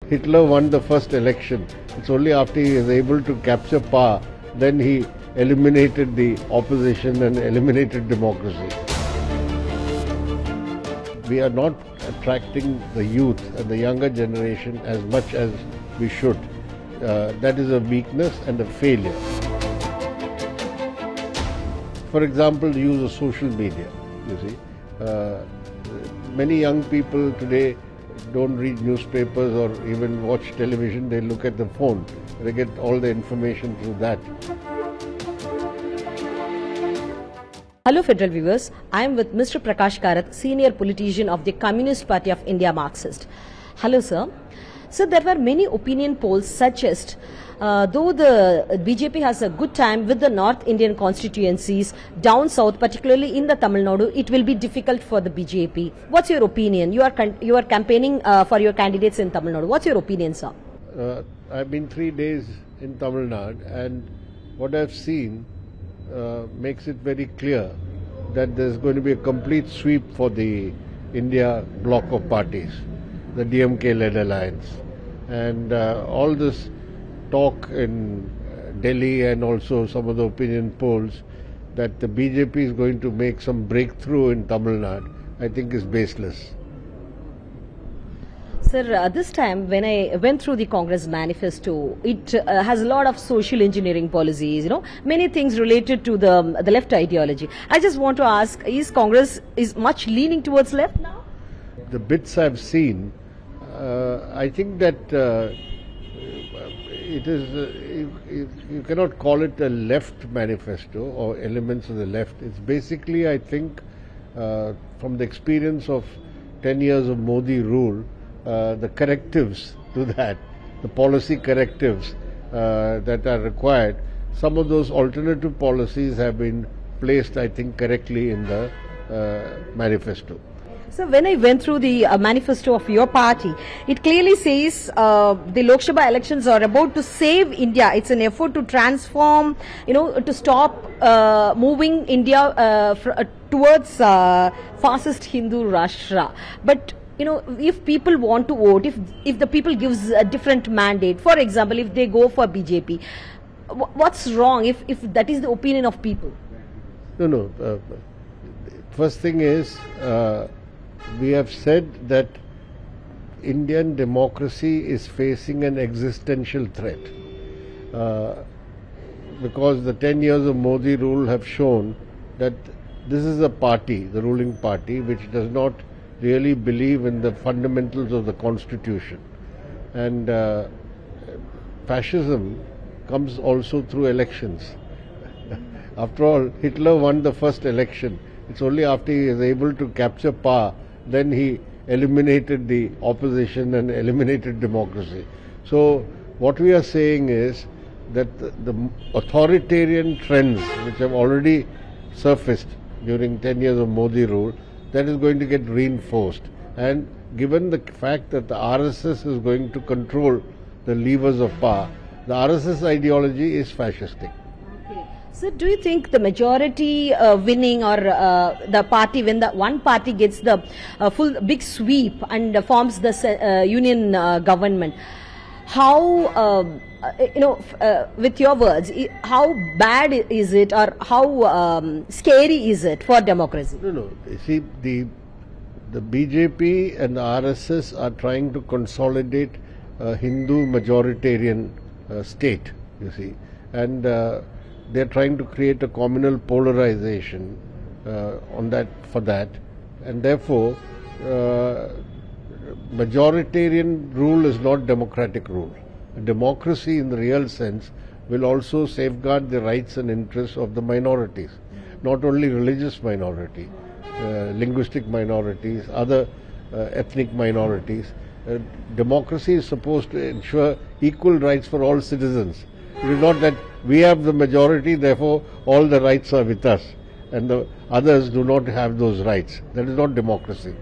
Hitler won the first election. It's only after he is able to capture power, then he eliminated the opposition and eliminated democracy. We are not attracting the youth and the younger generation as much as we should. That is a weakness and a failure. For example, the use of social media, you see. Many young people today don't read newspapers or even watch television, they look at the phone. They get all the information through that. Hello Federal viewers, I am with Mr. Prakash Karat, senior politician of the Communist Party of India Marxist. Hello sir. So there were many opinion polls suggest though the BJP has a good time with the North Indian constituencies, down south, particularly in the Tamil Nadu, it will be difficult for the BJP. What's your opinion? You are campaigning for your candidates in Tamil Nadu. What's your opinion, sir? I've been 3 days in Tamil Nadu, and what I've seen makes it very clear that there's going to be a complete sweep for the India bloc of parties, the DMK-led alliance. And all this talk in Delhi and also some of the opinion polls that the BJP is going to make some breakthrough in Tamil Nadu, I think is baseless. Sir, this time when I went through the Congress Manifesto, it has a lot of social engineering policies, many things related to the left ideology. I just want to ask, is Congress much leaning towards left now? The bits I've seen, I think that it is, you cannot call it a left manifesto or elements of the left. It's basically, I think, from the experience of 10 years of Modi rule, the correctives to that, the policy correctives that are required, some of those alternative policies have been placed, I think, correctly in the manifesto. So when I went through the manifesto of your party, it clearly says the Lok Sabha elections are about to save India. It's an effort to transform, to stop moving India towards fascist Hindu Rashtra. But if people want to vote, if the people gives a different mandate, for example, if they go for BJP, what's wrong if that is the opinion of people? No. First thing is, we have said that Indian democracy is facing an existential threat because the 10 years of Modi rule have shown that this is a party, the ruling party, which does not really believe in the fundamentals of the constitution. And fascism comes also through elections. After all, Hitler won the first election. It's only after he is able to capture power, then he eliminated the opposition and eliminated democracy. So what we are saying is that the authoritarian trends which have already surfaced during 10 years of Modi rule, that is going to get reinforced. And given the fact that the RSS is going to control the levers of power, the RSS ideology is fascistic. So do you think the majority winning or the party, when the one party gets the full big sweep and forms the union government, how, with your words, how bad is it or how scary is it for democracy? No. You see, the BJP and the RSS are trying to consolidate a Hindu majoritarian state, you see, and they're trying to create a communal polarization for that, and therefore majoritarian rule is not democratic rule. Democracy in the real sense will also safeguard the rights and interests of the minorities, not only religious minority, linguistic minorities, other ethnic minorities. Democracy is supposed to ensure equal rights for all citizens. It is not that we have the majority, therefore all the rights are with us and the others do not have those rights. That is not democracy.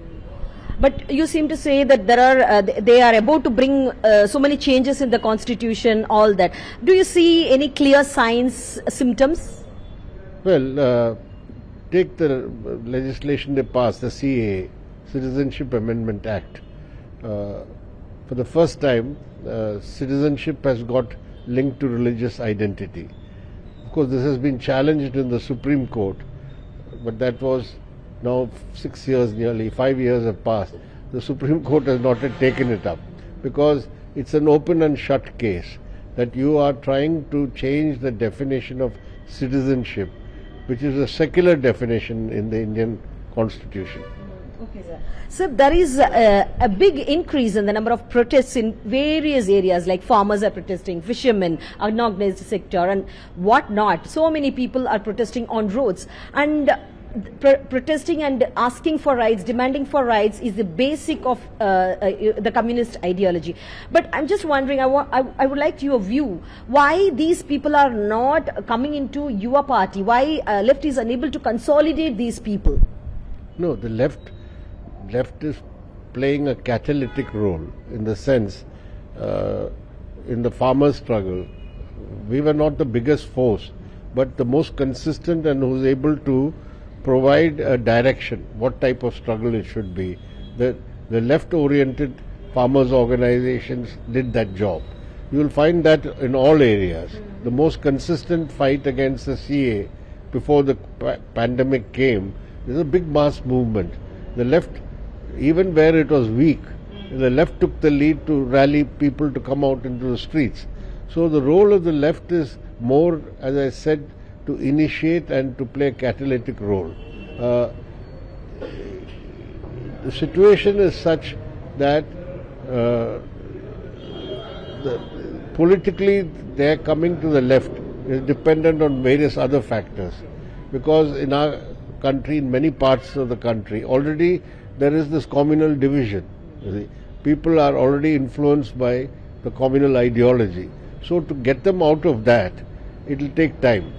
But you seem to say that they are about to bring so many changes in the constitution, all that. Do you see any clear signs, symptoms? Well, take the legislation they passed, the CAA, Citizenship Amendment Act. for the first time, citizenship has got linked to religious identity. Of course, this has been challenged in the Supreme Court, but that was now 6 years, nearly 5 years have passed. The Supreme Court has not yet taken it up because it's an open and shut case that you are trying to change the definition of citizenship, which is a secular definition in the Indian Constitution. Okay, sir. So there is a big increase in the number of protests in various areas, like farmers are protesting, fishermen, unorganized sector and whatnot. So many people are protesting on roads, and protesting and asking for rights, demanding for rights is the basic of the communist ideology. But I'm just wondering, I would like your view, why these people are not coming into your party, why left is unable to consolidate these people? No, the left is playing a catalytic role in the sense, in the farmer struggle, we were not the biggest force, but the most consistent and who was able to provide a direction, what type of struggle it should be. The left-oriented farmers' organizations did that job. You will find that in all areas. The most consistent fight against the CA before the pandemic came is a big mass movement. The left, even where it was weak, the left took the lead to rally people to come out into the streets. So the role of the left is more, as I said, to initiate and to play a catalytic role. The situation is such that politically their coming to the left is dependent on various other factors, because in our country, in many parts of the country, already there is this communal division. You see. People are already influenced by the communal ideology. So to get them out of that, it will take time.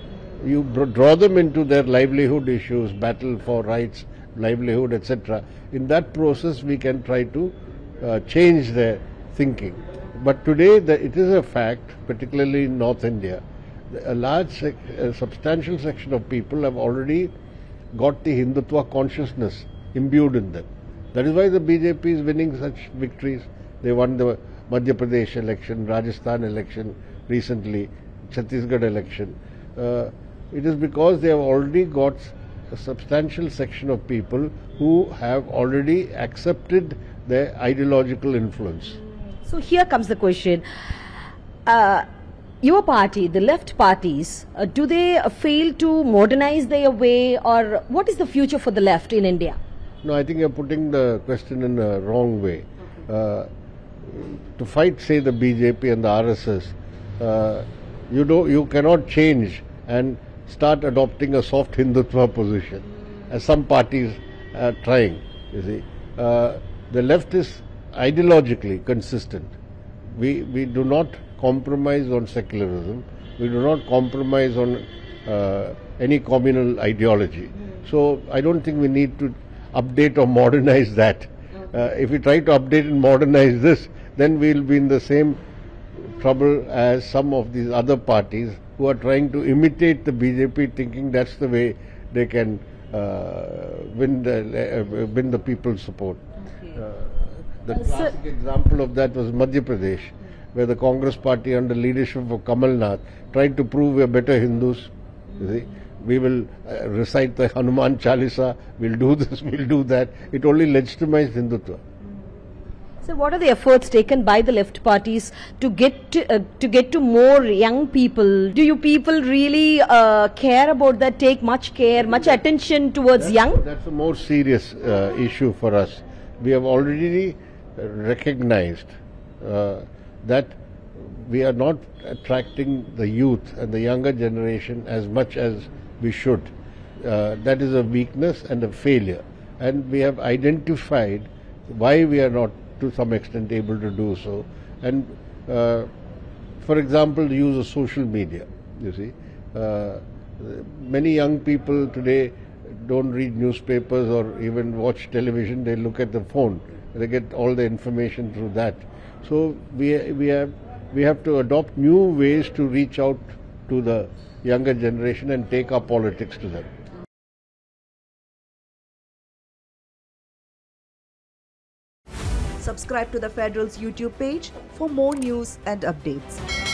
You draw them into their livelihood issues, battle for rights, livelihood, etc. In that process, we can try to change their thinking. But today, it is a fact, particularly in North India, a substantial section of people have already got the Hindutva consciousness imbued in them. That is why the BJP is winning such victories. They won the Madhya Pradesh election, Rajasthan election recently, Chhattisgarh election. It is because they have already got a substantial section of people who have already accepted their ideological influence. So here comes the question. Your party, the left parties, do they fail to modernize their way, or what is the future for the left in India? No, I think you're putting the question in a wrong way. To fight, say, the BJP and the RSS, you cannot change and start adopting a soft Hindutva position, as some parties are trying, you see. The left is ideologically consistent. We do not compromise on secularism. We do not compromise on any communal ideology. So I don't think we need to update or modernize that. If we try to update and modernize this, then we'll be in the same trouble as some of these other parties who are trying to imitate the BJP, thinking that's the way they can win the people's support. Okay. The classic example of that was Madhya Pradesh, where the Congress party under leadership of Kamal Nath tried to prove we are better Hindus. You see? We will recite the Hanuman Chalisa, we'll do this, we'll do that. It only legitimized Hindutva. So what are the efforts taken by the left parties to get to more young people? Do you people really care about that, take much care, much attention towards young? That's a more serious issue for us. We have already recognized that we are not attracting the youth and the younger generation as much as we should. That is a weakness and a failure. And we have identified why we are not to some extent able to do so. And for example, the use of social media, you see. Many young people today don't read newspapers or even watch television, they look at the phone. They get all the information through that. So we have to adopt new ways to reach out to the younger generation and take our politics to them. Subscribe to the Federal's YouTube page for more news and updates.